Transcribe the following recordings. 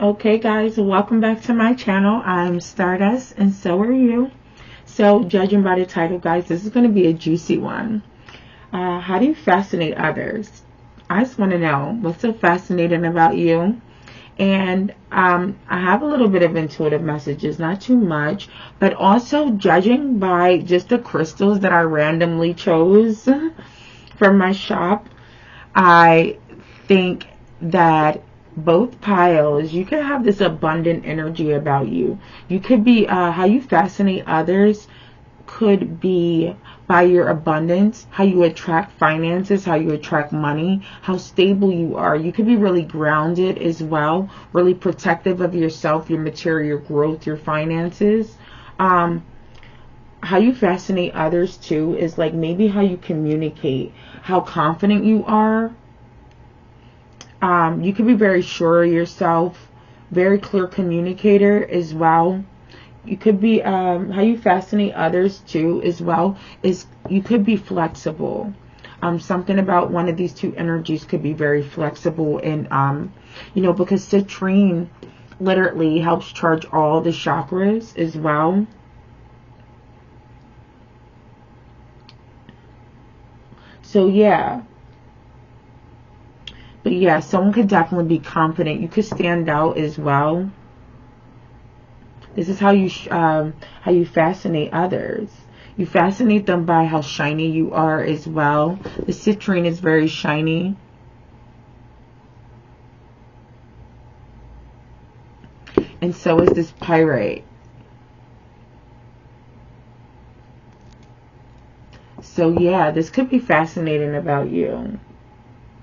Okay guys, welcome back to my channel. I'm Stardust and so are you. So judging by the title guys, this is going to be a juicy one. How do you fascinate others? I just want to know what's so fascinating about you. And I have a little bit of intuitive messages, not too much, but also judging by just the crystals that I randomly chose from my shop, I think that both piles, you could have this abundant energy about you. You could be, how you fascinate others could be by your abundance, how you attract finances, how you attract money, how stable you are. You could be really grounded as well, really protective of yourself, your material growth, your finances. How you fascinate others too is like maybe how you communicate, how confident you are. You can be very sure of yourself, very clear communicator as well. You could be, how you fascinate others too as well is you could be flexible. Something about one of these two energies could be very flexible and, you know, because citrine literally helps charge all the chakras as well. So yeah. But yeah, someone could definitely be confident. You could stand out as well. This is how you fascinate others. You fascinate them by how shiny you are as well. The citrine is very shiny. And so is this pyrite. So yeah, this could be fascinating about you.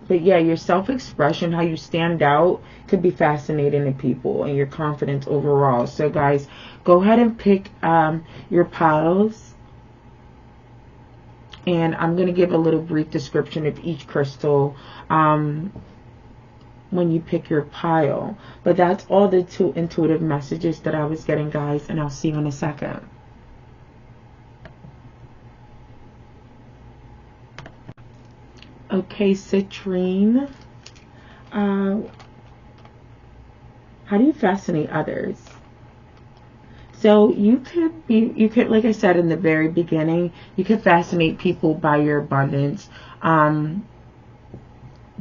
But yeah, your self-expression, how you stand out, could be fascinating to people, and your confidence overall. So guys, go ahead and pick your piles. And I'm going to give a little brief description of each crystal when you pick your pile. But that's all the two intuitive messages that I was getting, guys. And I'll see you in a second. Okay, citrine. How do you fascinate others? So you could, like I said in the very beginning, you could fascinate people by your abundance. But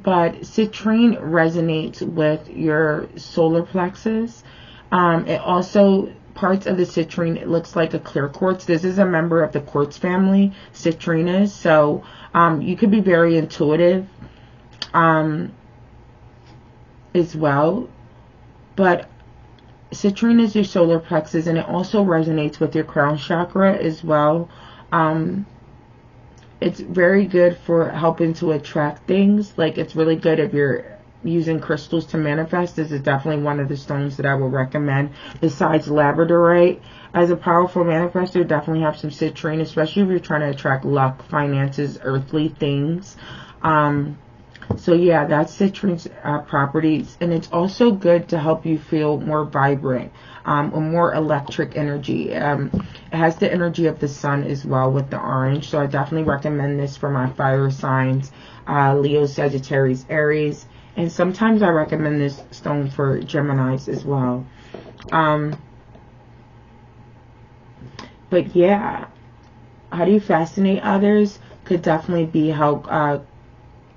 citrine resonates with your solar plexus. It also, parts of the citrine, it looks like a clear quartz. This is a member of the quartz family, citrine is. So you could be very intuitive as well. But citrine is your solar plexus, and it also resonates with your crown chakra as well. It's very good for helping to attract things. Like, it's really good if you're using crystals to manifest. This is definitely one of the stones that I would recommend. Besides labradorite, as a powerful manifestor, definitely have some citrine, especially if you're trying to attract luck, finances, earthly things. So yeah, that's citrine's properties, and it's also good to help you feel more vibrant, or more electric energy. It has the energy of the sun as well with the orange, so I definitely recommend this for my fire signs, Leo, Sagittarius, Aries, and sometimes I recommend this stone for Geminis as well. But yeah, how do you fascinate others could definitely be how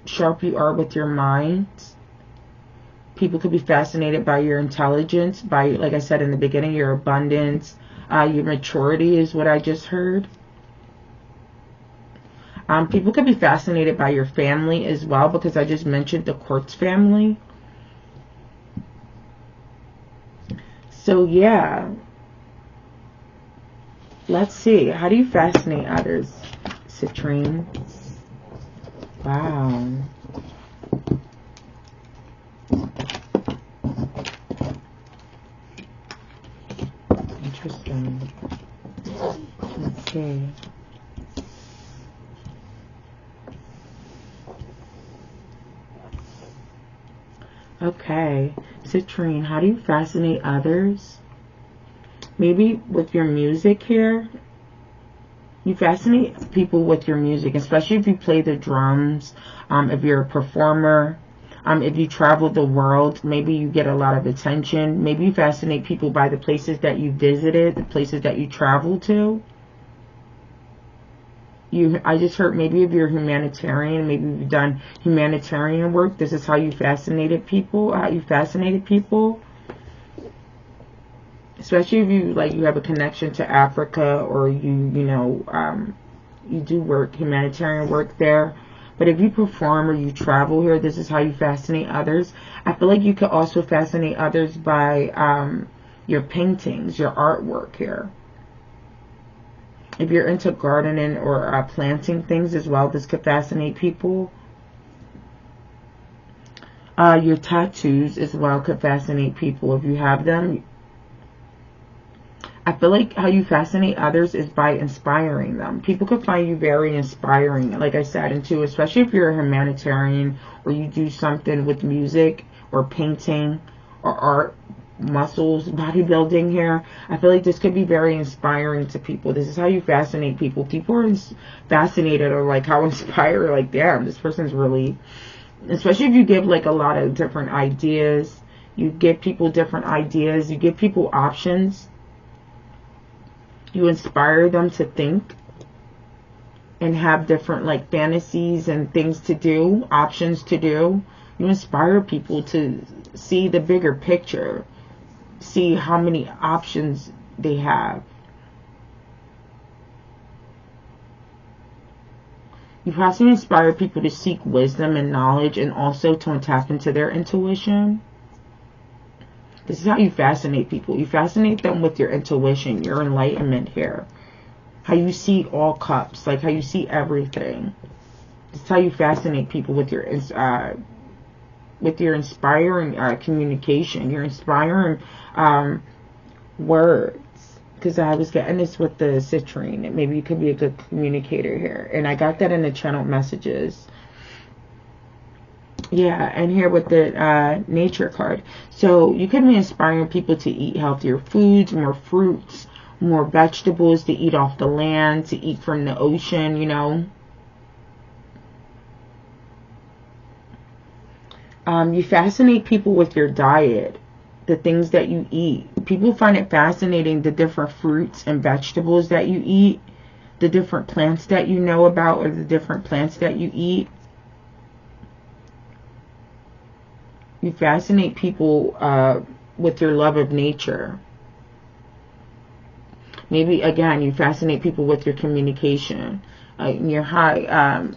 sharp you are with your mind. People could be fascinated by your intelligence, by, like I said in the beginning, your abundance, your maturity is what I just heard. People could be fascinated by your family as well, because I just mentioned the quartz family. So yeah, let's see, how do you fascinate others, citrine? Wow. Interesting. Let's see. Okay. Citrine, how do you fascinate others? Maybe with your music here. You fascinate people with your music, especially if you play the drums, if you're a performer, If you travel the world, maybe you get a lot of attention. Maybe you fascinate people by the places that you visited, the places that you travel to. I just heard maybe if you're humanitarian, maybe you've done humanitarian work. This is how you fascinated people. Especially if you have a connection to Africa, or you do work, humanitarian work there. But if you perform or you travel here, this is how you fascinate others. I feel like you could also fascinate others by your paintings, your artwork here. If you're into gardening or planting things as well, this could fascinate people. Your tattoos as well could fascinate people if you have them. I feel like how you fascinate others is by inspiring them. People could find you very inspiring, like I said, and too, especially if you're a humanitarian or you do something with music or painting or art, muscles, bodybuilding here. I feel like this could be very inspiring to people. This is how you fascinate people. People are fascinated or like how inspired, like, damn, this person's really, especially if you give like a lot of different ideas. You give people different ideas. You give people options. You inspire them to think and have different like fantasies and things to do, options to do. You inspire people to see the bigger picture, see how many options they have. You possibly inspire people to seek wisdom and knowledge, and also to tap into their intuition. This is how you fascinate people. You fascinate them with your intuition, your enlightenment here. How you see all cups, like how you see everything. This is how you fascinate people with your inspiring communication, your inspiring words. Because I was getting this with the CITRINE. Maybe you could be a good communicator here. And I got that in the channel messages. Yeah, and here with the nature card. So you could be inspiring people to eat healthier foods, more fruits, more vegetables, to eat off the land, to eat from the ocean, you know. You fascinate people with your diet, the things that you eat. People find it fascinating, the different fruits and vegetables that you eat, the different plants that you know about, or the different plants that you eat. You fascinate people with your love of nature. Maybe, again, you fascinate people with your communication, your high,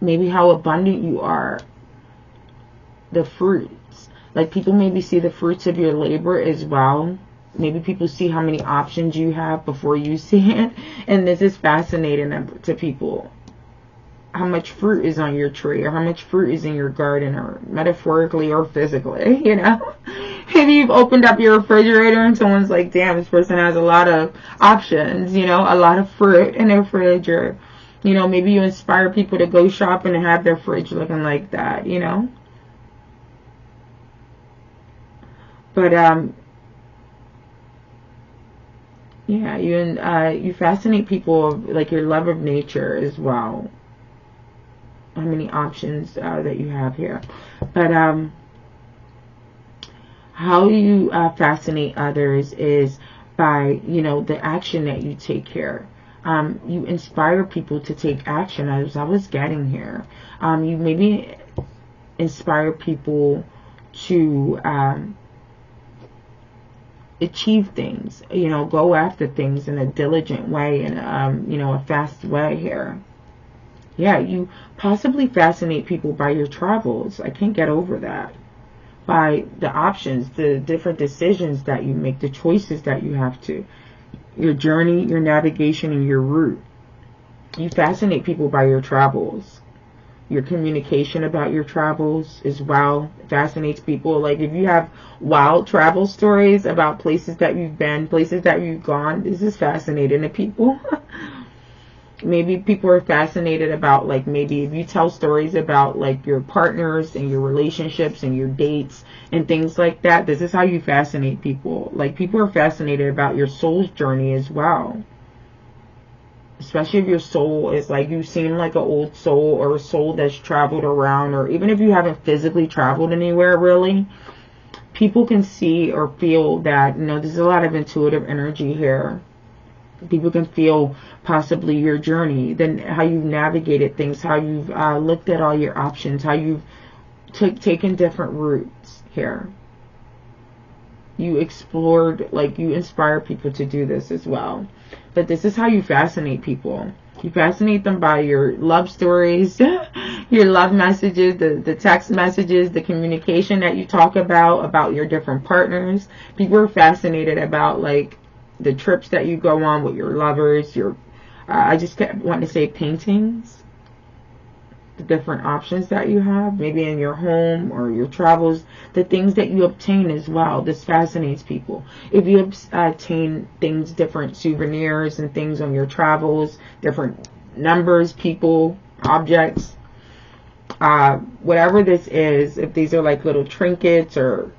maybe how abundant you are, the fruits. Like, people maybe see the fruits of your labor as well. Maybe people see how many options you have before you see it. And this is fascinating to people. How much fruit is on your tree, or how much fruit is in your garden, or metaphorically or physically, you know. Maybe you've opened up your refrigerator and someone's like, damn, this person has a lot of options, you know, a lot of fruit in their fridge. Or, you know, maybe you inspire people to go shopping and have their fridge looking like that, you know. But yeah, you fascinate people, like your love of nature as well. How many options that you have here. But how you fascinate others is by, you know, the action that you take here. You inspire people to take action, as I was getting here. You maybe inspire people to achieve things, you know, go after things in a diligent way, and you know, a fast way here. Yeah, you possibly fascinate people by your travels. I can't get over that. By the options, the different decisions that you make, the choices that you have to, your journey, your navigation, and your route. You fascinate people by your travels. Your communication about your travels as well fascinates people. Like, if you have wild travel stories about places that you've been, places that you've gone, this is fascinating to people. Maybe people are fascinated about, like, maybe if you tell stories about, like, your partners and your relationships and your dates and things like that, this is how you fascinate people. Like, people are fascinated about your soul's journey as well. especially if your soul is like, you seem like an old soul or a soul that's traveled around, or even if you haven't physically traveled anywhere really, people can see or feel that, you know, there's a lot of intuitive energy here. People can feel possibly your journey, then how you've navigated things, how you've looked at all your options, how you've taken different routes here. You explored, like, you inspire people to do this as well. But this is how you fascinate people. You fascinate them by your love stories, your love messages, the text messages, the communication that you talk about your different partners. People are fascinated about, like, the trips that you go on with your lovers, your, I just kept wanting to say paintings, the different options that you have, maybe in your home or your travels, the things that you obtain as well. This fascinates people. If you obtain things, different souvenirs and things on your travels, different numbers, people, objects, whatever this is, if these are like little trinkets or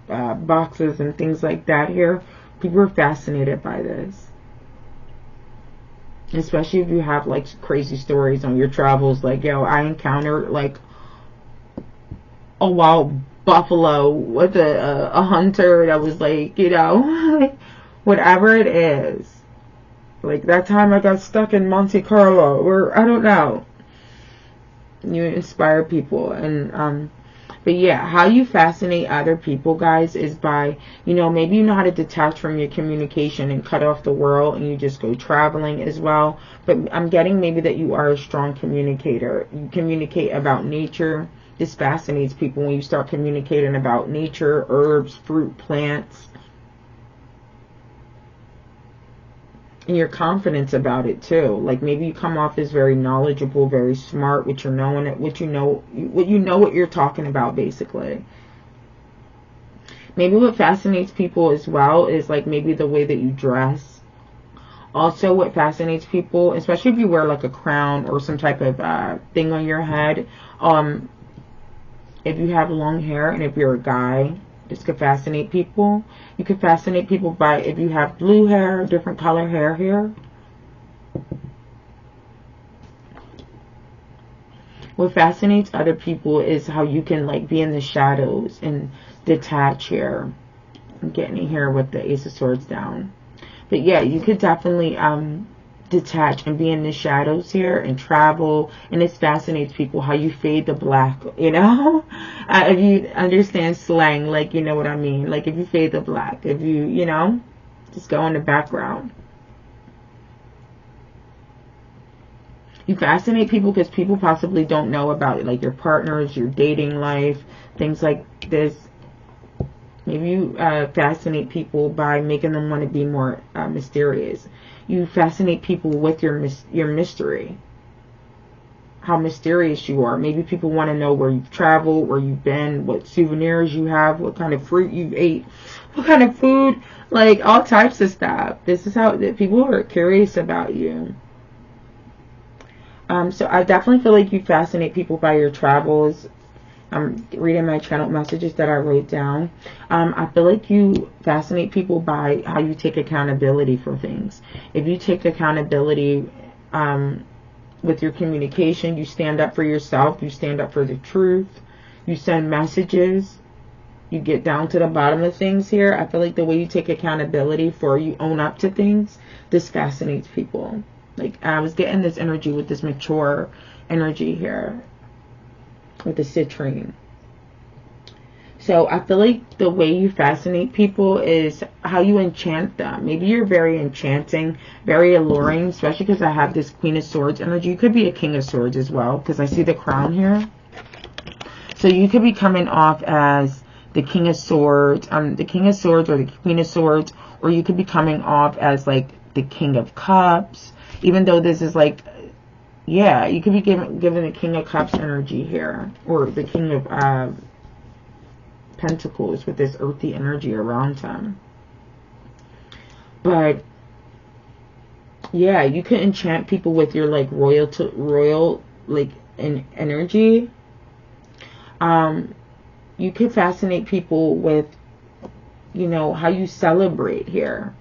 boxes and things like that here, people are fascinated by this. Especially if you have like crazy stories on your travels, like, yo, I encountered like a wild buffalo with a hunter that was like, you know, whatever it is. Like that time I got stuck in Monte Carlo, or I don't know. You inspire people. And but yeah, how you fascinate other people, guys, is by, you know, maybe you know how to detach from your communication and cut off the world and you just go traveling as well. But I'm getting maybe that you are a strong communicator. You communicate about nature. This fascinates people when you start communicating about nature, herbs, fruit, plants. And your confidence about it too. Like maybe you come off as very knowledgeable, very smart, what you're knowing, what you know what you're talking about, basically. Maybe what fascinates people as well is like maybe the way that you dress. Also, what fascinates people, especially if you wear like a crown or some type of thing on your head, if you have long hair and if you're a guy, this could fascinate people. You could fascinate people by if you have blue hair, different color hair here. What fascinates other people is how you can like be in the shadows and detach here. I'm getting it here with the Ace of Swords down. But yeah, you could definitely detach and be in the shadows here and travel. And it fascinates people how you fade the black, you know. If you understand slang, like, you know what I mean, like if you fade the black, if you know, just go in the background. You fascinate people because people possibly don't know about it, like your partners, your dating life, things like this. Maybe you fascinate people by making them want to be more mysterious. You fascinate people with your mystery. How mysterious you are. Maybe people want to know where you've traveled, where you've been, what souvenirs you have, what kind of fruit you've ate, what kind of food, like all types of stuff. This is how people are curious about you. So I definitely feel like you fascinate people by your travels. I'm reading my channel messages that I wrote down. I feel like you fascinate people by how you take accountability for things. If you take accountability with your communication, you stand up for yourself, you stand up for the truth, you send messages, you get down to the bottom of things here. I feel like the way you take accountability for, you own up to things, this fascinates people. Like I was getting this energy with this mature energy here with the CITRINE. So I feel like the way you fascinate people is how you enchant them. Maybe you're very enchanting, very alluring, especially because I have this Queen of Swords energy. You could be a King of Swords as well, because I see the crown here. So you could be coming off as the King of Swords, the King of Swords or the Queen of Swords, or you could be coming off as like the King of Cups, even though this is like, yeah, you could be given the King of Cups energy here, or the King of Pentacles with this earthy energy around him. But yeah, you can enchant people with your like royal like energy. You could fascinate people with, you know, how you celebrate here,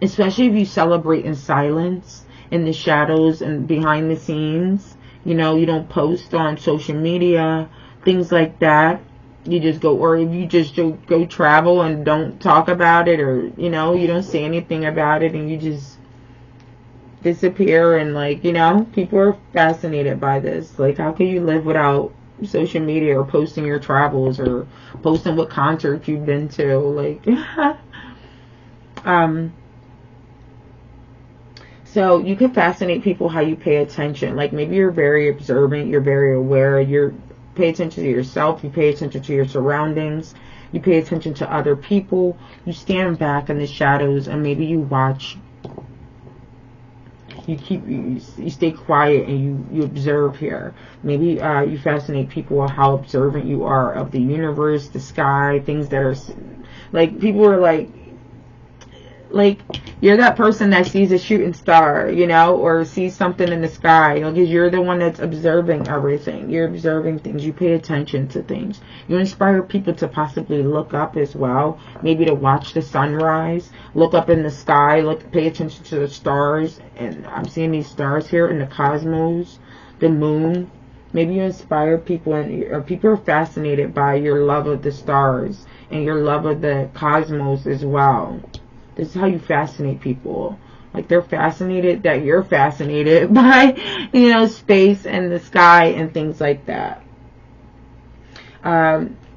especially if you celebrate in silence in the shadows and behind the scenes. You know, you don't post on social media, things like that. You just go, or if you just go travel and don't talk about it, or, you know, you don't say anything about it and you just disappear. And, like, you know, people are fascinated by this. Like, how can you live without social media, or posting your travels, or posting what concerts you've been to? Like, so you can fascinate people how you pay attention. Like, maybe you're very observant, you're very aware, you pay attention to yourself, you pay attention to your surroundings, you pay attention to other people, you stand back in the shadows, and maybe you watch, you stay quiet, and you observe here. Maybe you fascinate people how observant you are of the universe, the sky, things that are, like, people are like you're that person that sees a shooting star, you know, or sees something in the sky, because you're the one that's observing everything. You're observing things. You pay attention to things. You inspire people to possibly look up as well, maybe to watch the sunrise, look up in the sky, pay attention to the stars. And I'm seeing these stars here in the cosmos, the moon. Maybe you inspire people, or people are fascinated by your love of the stars and your love of the cosmos as well. This is how you fascinate people. Like, they're fascinated that you're fascinated by, you know, space and the sky and things like that.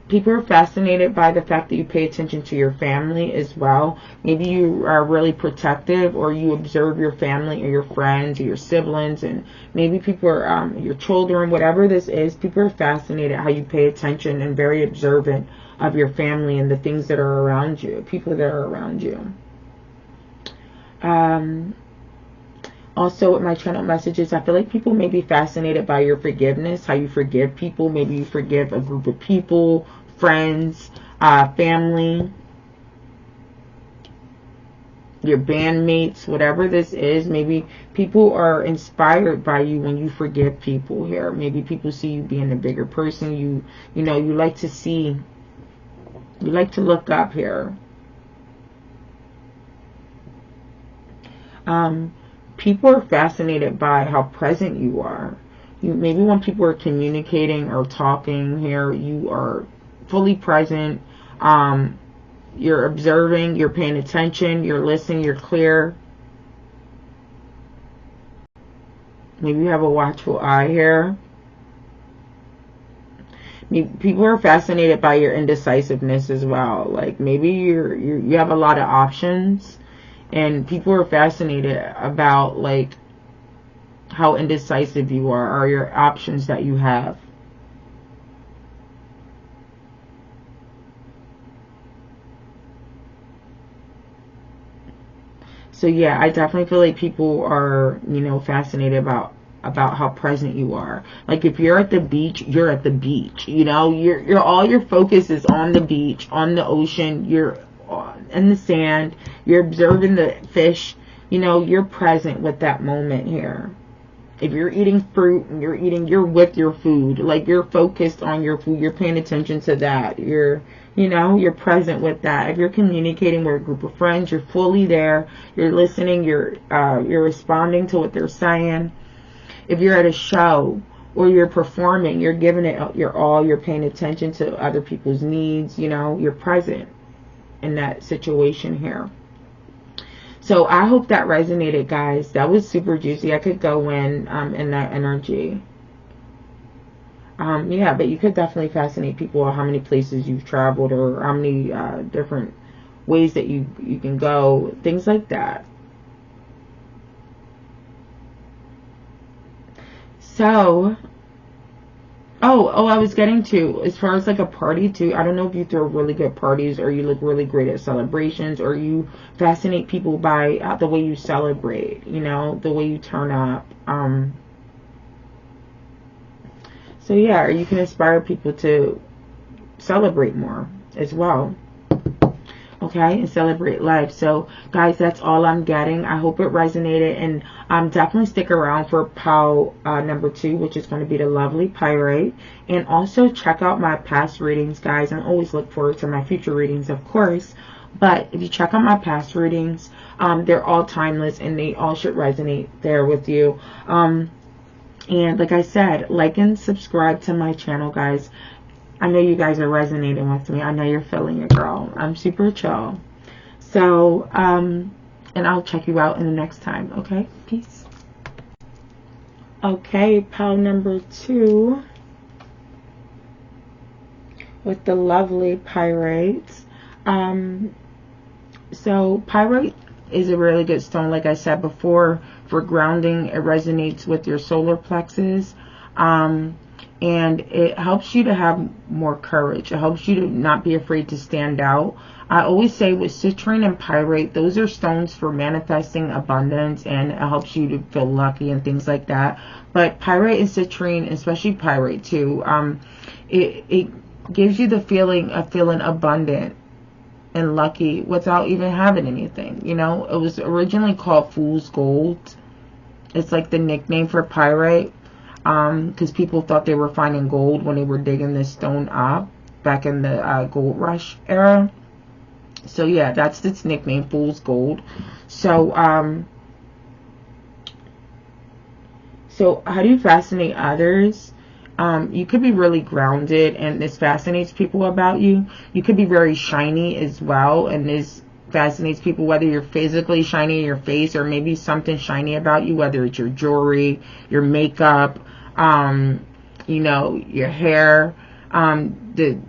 People are fascinated by the fact that you pay attention to your family as well. Maybe you are really protective, or you observe your family or your friends or your siblings, and maybe people are your children, whatever this is. People are fascinated how you pay attention and very observant of your family and the things that are around you, people that are around you. Also, with my channel messages, I feel like people may be fascinated by your forgiveness, how you forgive people. Maybe you forgive a group of people, friends, family, your bandmates, whatever this is. Maybe people are inspired by you when you forgive people here. Maybe people see you being a bigger person. You know, you like to look up here. People are fascinated by how present you are. Maybe when people are communicating or talking here, you are fully present. You're observing, you're paying attention, you're listening, you're clear. Maybe you have a watchful eye here. People are fascinated by your indecisiveness as well. Like, maybe you have a lot of options. And people are fascinated about, like, how indecisive you are, or your options that you have. So yeah, I definitely feel like people are, you know, fascinated about how present you are. Like, if you're at the beach, you're at the beach. You know, you're all your focus is on the beach, on the ocean. You're in the sand, you're observing the fish, you know, you're present with that moment here. If you're eating fruit and you're with your food, like, you're focused on your food, you're paying attention to that, you're present with that. If you're communicating with a group of friends, you're fully there, you're listening, you're responding to what they're saying. If you're at a show or you're performing, you're giving it your all, you're paying attention to other people's needs, you know, you're present in that situation here. So I hope that resonated, guys. That was super juicy. I could go in that energy. Yeah, but you could definitely fascinate people, how many places you've traveled, or how many different ways that you can go, things like that. So I was getting to, as far as like a party too, I don't know if you throw really good parties, or you look really great at celebrations, or you fascinate people by the way you celebrate, you know, the way you turn up. So yeah, or you can inspire people to celebrate more as well. okay, and celebrate life. So guys, that's all I'm getting. I hope it resonated, and definitely stick around for pile number 2, which is going to be the lovely Pyrite. And also check out my past readings, guys. I always look forward to my future readings, of course, but if you check out my past readings, they're all timeless and they all should resonate there with you. And like I said, like and subscribe to my channel, guys. I know you guys are resonating with me. I know you're feeling it, girl. I'm super chill. So, and I'll check you out in the next time. Okay? Peace. Okay, pile number 2 with the lovely Pyrite. So Pyrite is a really good stone, like I said before, for grounding. It resonates with your solar plexus. And it helps you to have more courage. It helps you to not be afraid to stand out. I always say with citrine and pyrite, those are stones for manifesting abundance, and it helps you to feel lucky and things like that. But pyrite and citrine, especially pyrite too, it gives you the feeling of feeling abundant and lucky without even having anything. You know, it was originally called fool's gold. It's like the nickname for pyrite. Because people thought they were finding gold when they were digging this stone up back in the gold rush era. So yeah, that's its nickname, fool's gold. So so how do you fascinate others? You could be really grounded, and this fascinates people about you. You could be very shiny as well, and this fascinates people, whether you're physically shiny in your face or maybe something shiny about you, whether it's your jewelry, your makeup, you know, your hair, you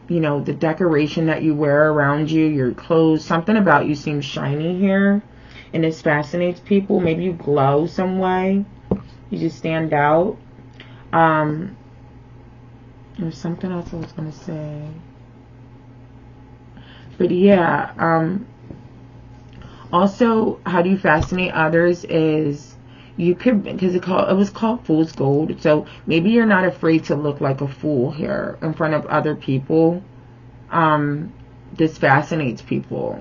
know, the decoration that you wear around you, your clothes, something about you seems shiny here, and this fascinates people. Maybe you glow some way, you just stand out. There's something else I was gonna say, but yeah, also how do you fascinate others is you could, because it was called fool's gold, so maybe you're not afraid to look like a fool here in front of other people. This fascinates people.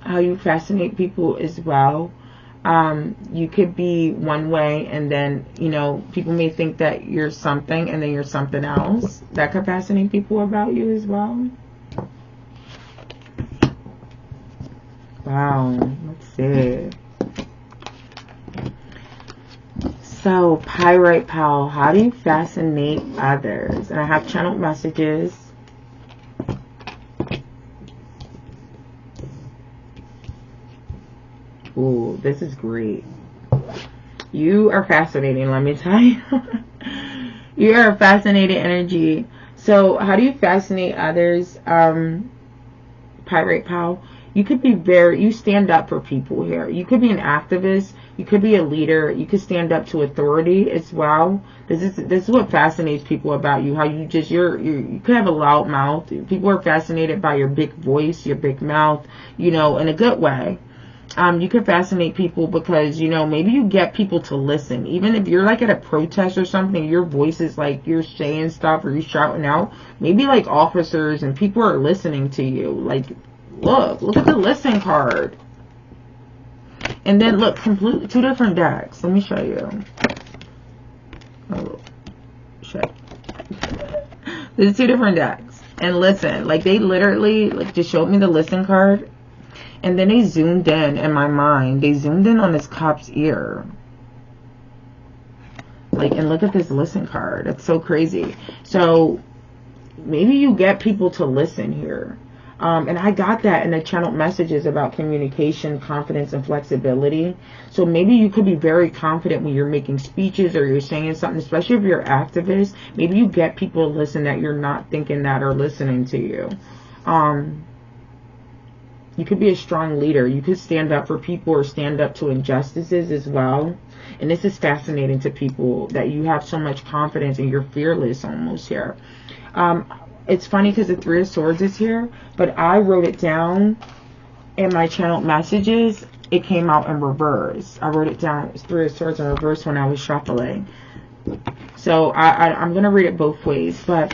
How you fascinate people as well. You could be one way, and then, you know, people may think that you're something and then you're something else. That could fascinate people about you as well. Wow, let's see. So, Pyrite Pal, how do you fascinate others? And I have channeled messages. Ooh, this is great. You are fascinating, let me tell you. You are a fascinating energy. So, how do you fascinate others? Pyrite Pal, you could be you stand up for people here. You could be an activist. You could be a leader. You could stand up to authority as well. This is what fascinates people about you. How you just, you could have a loud mouth. People are fascinated by your big voice, your big mouth, you know, in a good way. You could fascinate people because, you know, maybe you get people to listen. Even if you're like at a protest or something, your voice is like, you're saying stuff or you're shouting out. Maybe like officers and people are listening to you. Like, look at the listen card. And then look, completely 2 different decks. Let me show you. Oh, shit. There's 2 different decks. And listen, like they literally like just showed me the listen card. And then they zoomed in my mind. They zoomed in on this cop's ear. Like, and look at this listen card. It's so crazy. So maybe you get people to listen here. And I got that in the channeled messages about communication, confidence, and flexibility. So maybe you could be very confident when you're making speeches or you're saying something, especially if you're an activist. Maybe you get people to listen that you're not thinking that are listening to you. You could be a strong leader. You could stand up for people or stand up to injustices as well. And this is fascinating to people that you have so much confidence and you're fearless almost here. It's funny because the 3 of Swords is here, but I wrote it down in my channeled messages. It came out in reverse. I wrote it down. It's 3 of Swords in reverse when I was shuffling. So I'm going to read it both ways. But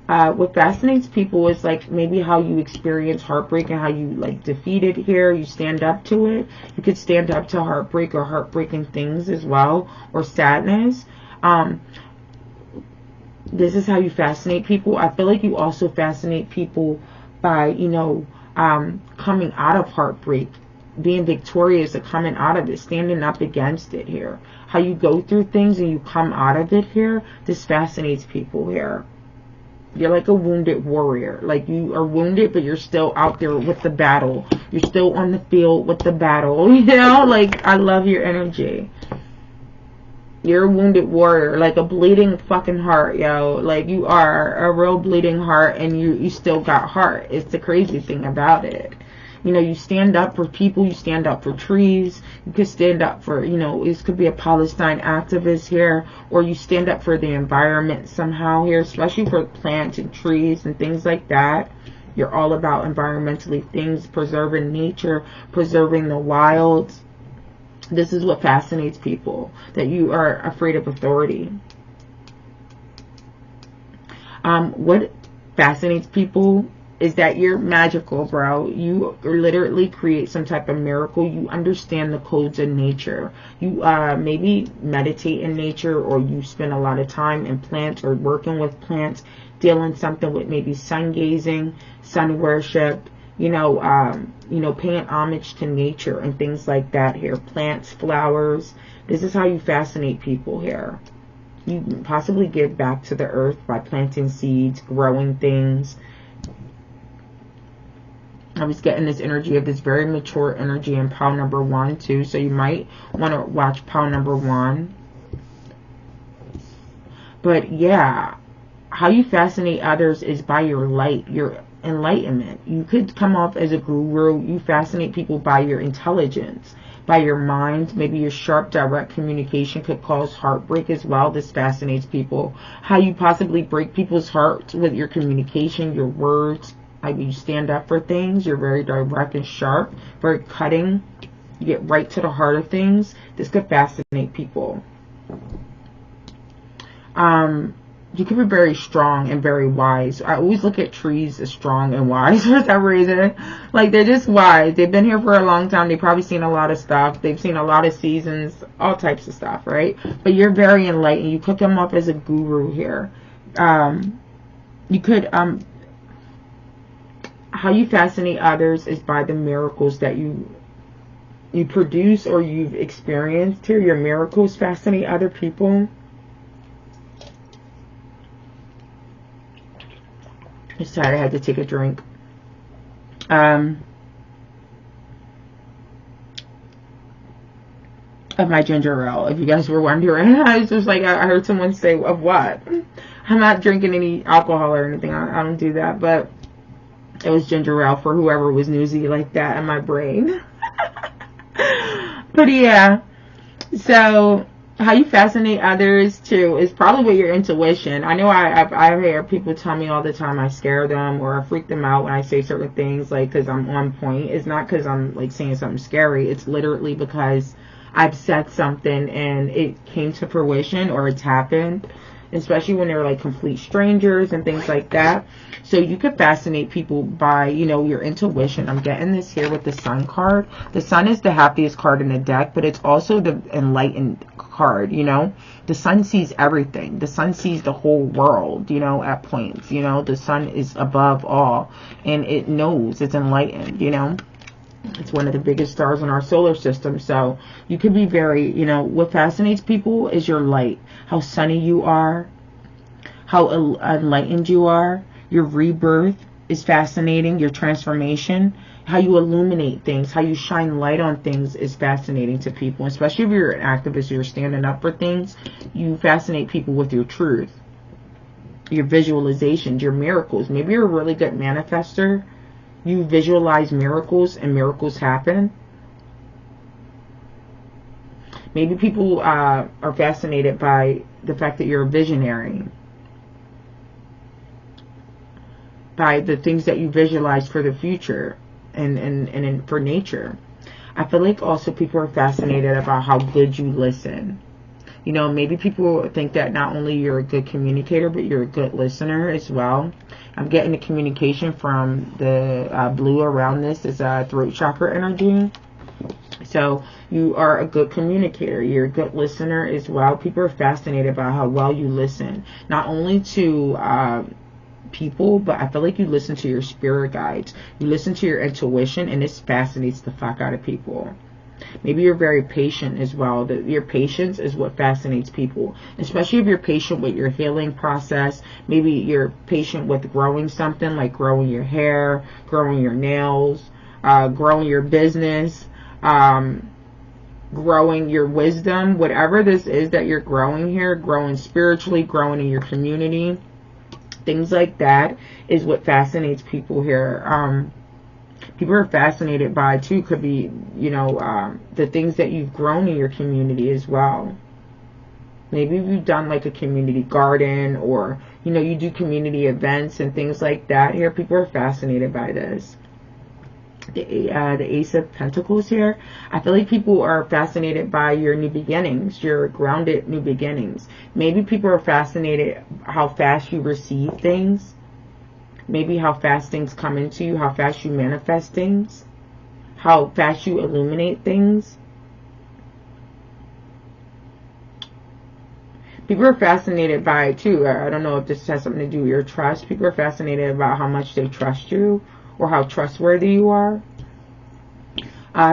What fascinates people is like maybe how you experience heartbreak and how you like defeat it here. You stand up to it. You could stand up to heartbreak or heartbreaking things as well, or sadness. This is how you fascinate people. I feel like you also fascinate people by, you know, coming out of heartbreak, being victorious and coming out of it, standing up against it here. How you go through things and you come out of it here. This fascinates people here. You're like a wounded warrior. Like you are wounded, but you're still out there with the battle. You're still on the field with the battle. You know, like I love your energy. You're a wounded warrior, like a bleeding fucking heart, yo. Like you are a real bleeding heart, and you still got heart. It's the crazy thing about it. You know, you stand up for people, you stand up for trees, you could stand up for, you know, this could be a Palestine activist here, or you stand up for the environment somehow here, especially for plants and trees and things like that. You're all about environmentally things, preserving nature, preserving the wilds. This is what fascinates people, that you are afraid of authority. What fascinates people is that you're magical, bro. You literally create some type of miracle. You understand the codes of nature. You maybe meditate in nature, or you spend a lot of time in plants or working with plants, dealing something with maybe sun gazing, sun worship, you know, paying homage to nature and things like that here. Plants, flowers. This is how you fascinate people here. You possibly give back to the earth by planting seeds, growing things. I was getting this energy of this very mature energy in pile number 1 too. So you might want to watch pile number 1. But yeah, how you fascinate others is by your light, your enlightenment. You could come off as a guru. You fascinate people by your intelligence, by your mind. Maybe your sharp, direct communication could cause heartbreak as well. This fascinates people. How you possibly break people's hearts with your communication, your words. How you stand up for things. You're very direct and sharp, very cutting. You get right to the heart of things. This could fascinate people. You can be very strong and very wise. I always look at trees as strong and wise for some reason. Like, they're just wise. They've been here for a long time. They've probably seen a lot of stuff. They've seen a lot of seasons, all types of stuff, right? But you're very enlightened. You could come up as a guru here. You could, how you fascinate others is by the miracles that you produce or you've experienced here. Your miracles fascinate other people. I'm sorry, I had to take a drink. Of my ginger ale, if you guys were wondering. I was just like, I heard someone say, of what? I'm not drinking any alcohol or anything. I don't do that, but it was ginger ale for whoever was newsy like that in my brain. But yeah, so how you fascinate others too is probably with your intuition. I know I hear people tell me all the time I scare them or I freak them out when I say certain things, like, because I'm on point. It's not because I'm like saying something scary. It's literally because I've said something and it came to fruition, or it's happened, especially when they're like complete strangers and things like that. So you could fascinate people by, you know, your intuition. I'm getting this here with the Sun card. The Sun is the happiest card in the deck, but it's also the enlightened card, you know. The Sun sees everything. The Sun sees the whole world, you know, at points, you know. The Sun is above all, and it knows, it's enlightened, you know. It's one of the biggest stars in our solar system. So you could be very, you know, what fascinates people is your light, how sunny you are, how enlightened you are. Your rebirth is fascinating. Your transformation, how you illuminate things, how you shine light on things is fascinating to people. Especially if you're an activist, you're standing up for things. You fascinate people with your truth, your visualizations, your miracles. Maybe you're a really good manifester. You visualize miracles and miracles happen. Maybe people are fascinated by the fact that you're a visionary, by the things that you visualize for the future and for nature. I feel like also people are fascinated about how good you listen. You know, maybe people think that not only you're a good communicator, but you're a good listener as well. I'm getting the communication from the blue around this is throat chakra energy. So you are a good communicator. You're a good listener as well. People are fascinated by how well you listen, not only to people, but I feel like you listen to your spirit guides. You listen to your intuition, and this fascinates the fuck out of people. Maybe you're very patient as well. Your patience is what fascinates people, especially if you're patient with your healing process. Maybe you're patient with growing something, like growing your hair, growing your nails, growing your business, growing your wisdom. Whatever this is that you're growing here, growing spiritually, growing in your community, things like that is what fascinates people here. People are fascinated by, too, could be, you know, the things that you've grown in your community as well. Maybe you've done like a community garden, or, you know, you do community events and things like that. Here, people are fascinated by this. The Ace of Pentacles here. I feel like people are fascinated by your new beginnings, your grounded new beginnings. Maybe people are fascinated how fast you receive things. Maybe how fast things come into you, how fast you manifest things, how fast you illuminate things. People are fascinated by, too, I don't know if this has something to do with your trust. People are fascinated about how much they trust you or how trustworthy you are.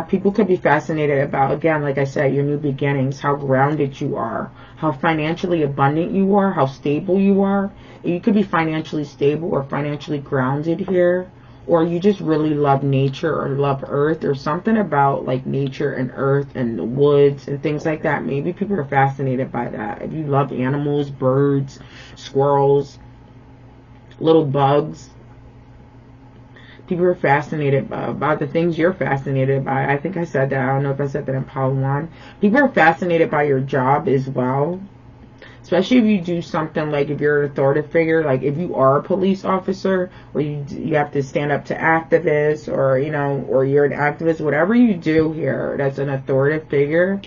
People could be fascinated about, again, like I said, your new beginnings, how grounded you are, how financially abundant you are, how stable you are. You could be financially stable or financially grounded here, or you just really love nature or love earth, or something about like nature and earth and the woods and things like that. Maybe people are fascinated by that. If you love animals, birds, squirrels, little bugs, people are fascinated by the things you're fascinated by. I think I said that. I don't know if I said that in Part 1. People are fascinated by your job as well. Especially if you do something like, if you're an authoritative figure, like if you are a police officer, or you have to stand up to activists, or, you know, or you're an activist, whatever you do here that's an authoritative figure,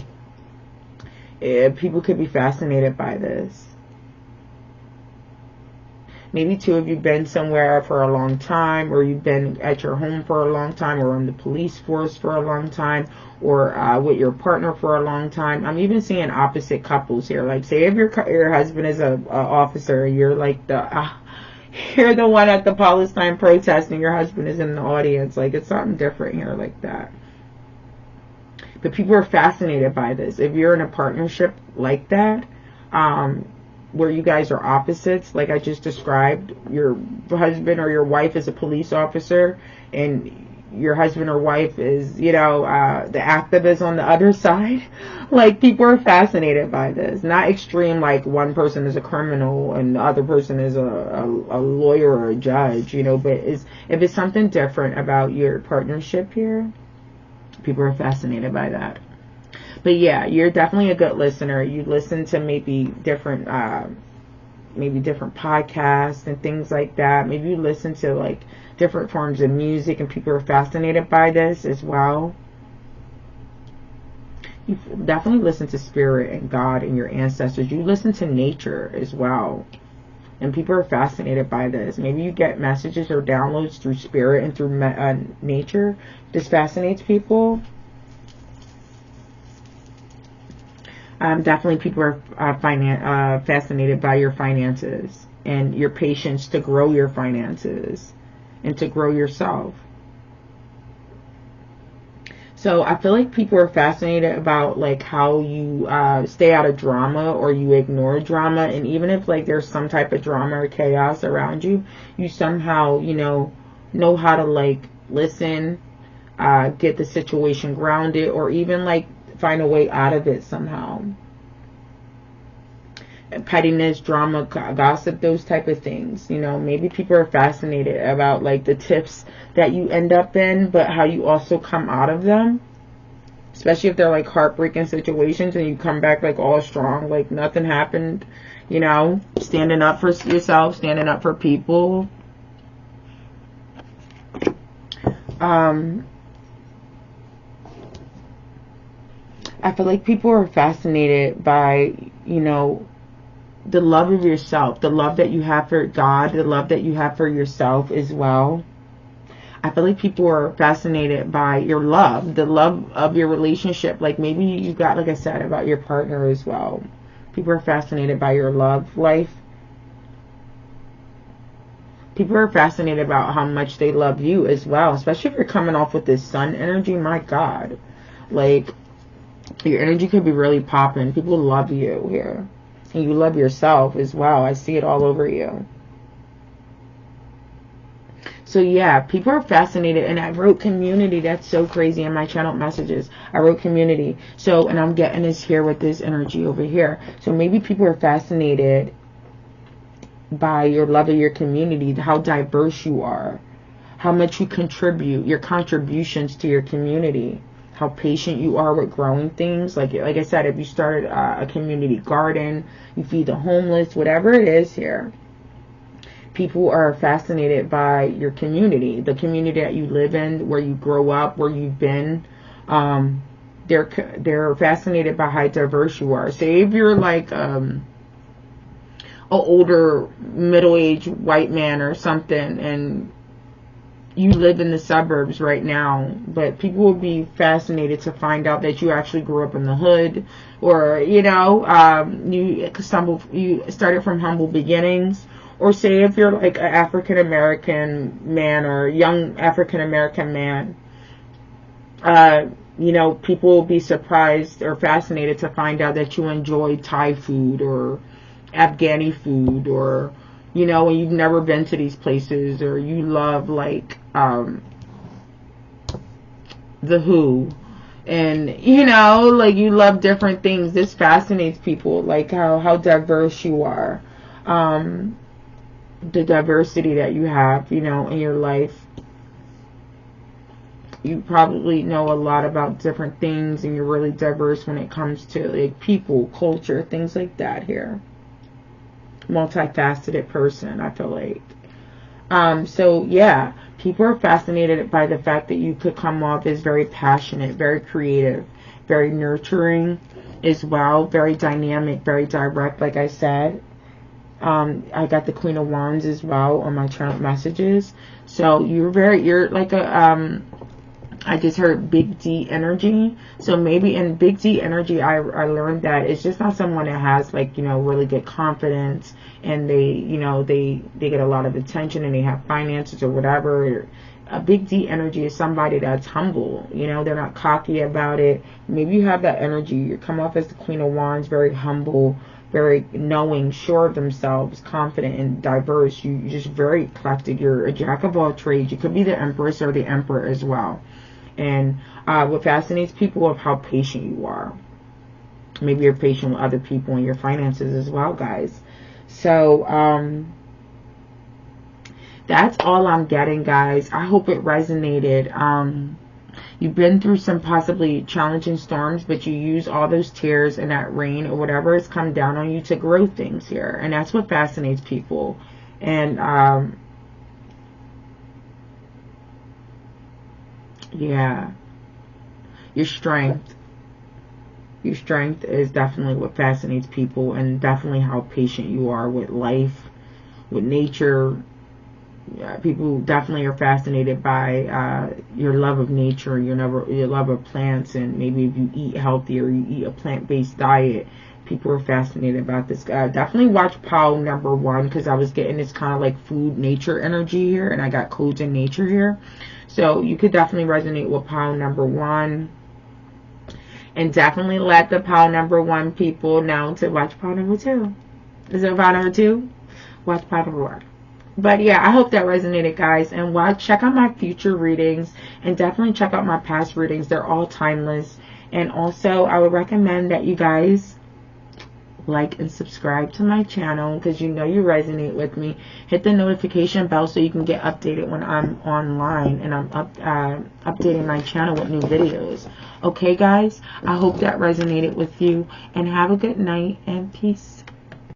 people could be fascinated by this. Maybe, too, if you've been somewhere for a long time, or you've been at your home for a long time, or in the police force for a long time, or with your partner for a long time. I'm even seeing opposite couples here. Like, say if your husband is a officer, you're like you're the one at the Palestine protest, and your husband is in the audience. Like, it's something different here like that. But people are fascinated by this. If you're in a partnership like that, where you guys are opposites, like I just described, your husband or your wife is a police officer, and your husband or wife is, you know, the activist on the other side. Like, people are fascinated by this. Not extreme, like one person is a criminal and the other person is a lawyer or a judge, you know, but if it's something different about your partnership here, people are fascinated by that. But yeah, you're definitely a good listener. You listen to maybe different podcasts and things like that. Maybe you listen to like different forms of music, and people are fascinated by this as well. You definitely listen to spirit and God and your ancestors. You listen to nature as well, and people are fascinated by this. Maybe you get messages or downloads through spirit and through nature. This fascinates people. Definitely people are fascinated by your finances and your patience to grow your finances and to grow yourself. So I feel like people are fascinated about like how you stay out of drama, or you ignore drama. And even if like there's some type of drama or chaos around you, you somehow, you know how to like listen, get the situation grounded, or even like find a way out of it somehow. Pettiness, drama, gossip, those type of things. You know, maybe people are fascinated about like the tips that you end up in, but how you also come out of them. Especially if they're like heartbreaking situations and you come back like all strong, like nothing happened, you know, standing up for yourself, standing up for people. I feel like people are fascinated by, you know, the love of yourself, the love that you have for God, the love that you have for yourself as well. I feel like people are fascinated by your love, the love of your relationship. Like maybe you got, like I said, about your partner as well. People are fascinated by your love life. People are fascinated about how much they love you as well, especially if you're coming off with this sun energy. My God, like your energy could be really popping. People love you here, and you love yourself as well. I see it all over you. So yeah, people are fascinated, and I wrote community. That's so crazy in my channel messages. I wrote community. So, and I'm getting this here with this energy over here. So maybe people are fascinated by your love of your community, how diverse you are, how much you contribute, your contributions to your community, how patient you are with growing things. Like I said, if you started a community garden, you feed the homeless, whatever it is here. People are fascinated by your community, the community that you live in, where you grow up, where you've been. They're fascinated by how diverse you are. Say if you're like an older middle-aged white man or something, and you live in the suburbs right now, but people will be fascinated to find out that you actually grew up in the hood, or you know, you started from humble beginnings. Or say if you're like an African American man or a young African American man, you know, people will be surprised or fascinated to find out that you enjoy Thai food or Afghani food, or you know, and you've never been to these places, or you love like The Who, and you know, like you love different things. This fascinates people, like how diverse you are. The diversity that you have, you know, in your life. You probably know a lot about different things, and you're really diverse when it comes to like people, culture, things like that here. Multifaceted person, I feel like. So yeah, people are fascinated by the fact that you could come off as very passionate, very creative, very nurturing as well, very dynamic, very direct, like I said. I got the Queen of Wands as well on my channel messages. So you're like a, I just heard big D energy. So maybe in big D energy, I learned that it's just not someone that has like, you know, really good confidence, and they, you know, they get a lot of attention, and they have finances or whatever. A big D energy is somebody that's humble, you know, they're not cocky about it. Maybe you have that energy. You come off as the Queen of Wands, very humble, very knowing, sure of themselves, confident and diverse. You're just very eclectic. You're a jack of all trades. You could be the Empress or the Emperor as well. And what fascinates people is how patient you are. Maybe you're patient with other people and your finances as well, guys. So that's all I'm getting, guys. I hope it resonated. You've been through some possibly challenging storms, but you use all those tears and that rain or whatever has come down on you to grow things here. And that's what fascinates people. And yeah, your strength is definitely what fascinates people, and definitely how patient you are with life, with nature. People definitely are fascinated by your love of nature, your love of plants, and maybe if you eat healthy or you eat a plant-based diet, people are fascinated about this. Definitely watch pile number 1, because I was getting this kind of like food nature energy here, and I got codes in nature here. So you could definitely resonate with pile number 1. And definitely let the pile number 1 people know to watch pile number 2. Is it pile number 2? Watch pile number 1. But yeah, I hope that resonated, guys. And check out my future readings, and definitely check out my past readings. They're all timeless. And also, I would recommend that you guys like and subscribe to my channel, because you know you resonate with me. Hit the notification bell so you can get updated when I'm online and I'm updating my channel with new videos. Okay, guys? I hope that resonated with you. And have a good night, and peace.